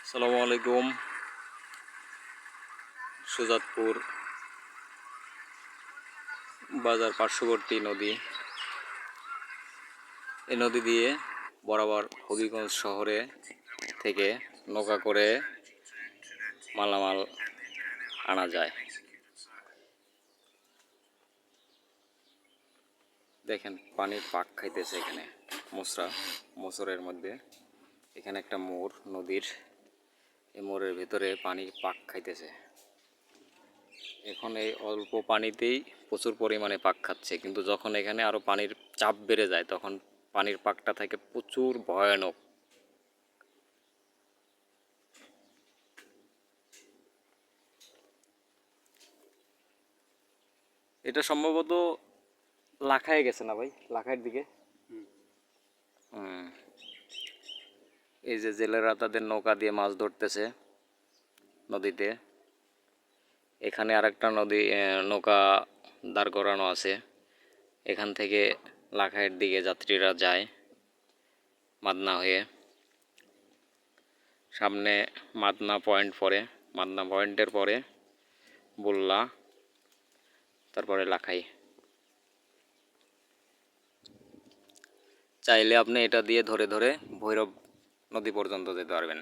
আসসালামু আলাইকুম। সুজাতপুর বাজার পার্শ্ববর্তী নদী। এই নদী দিয়ে বরাবর হবিগঞ্জ শহরে থেকে নৌকা করে মালামাল আনা যায়। দেখেন পানির পাক খাইতেছে এখানে মোচরের মধ্যে। এখানে একটা মোড় নদীর, এই মোড়ের ভিতরে পানি পাক খাইতেছে। এখন এই অল্প পানিতেই প্রচুর পরিমাণে পাক খাচ্ছে, কিন্তু যখন এখানে আরও পানির চাপ বেড়ে যায় তখন পানির পাকটা থাকে প্রচুর ভয়ানক। এটা সম্ভবত লাখায় গেছে না ভাই, লাখাইয়ের দিকে। এই যে জেলেরা তাদের নৌকা দিয়ে মাছ ধরতেছে নদীতে। এখানে আরেকটা নৌকা দাঁড় করানো আছে। এখান থেকে লাখাইয়ের দিকে যাত্রীরা যায় মাদনা হয়ে। সামনে মাদনা পয়েন্ট পড়ে, মাদনা পয়েন্টের পরে বুল্লা, তারপরে লাখাই। চাইলে আপনি এটা দিয়ে ধরে ধরে ভৈরব নদী পর্যন্ত যেতে পারবেন।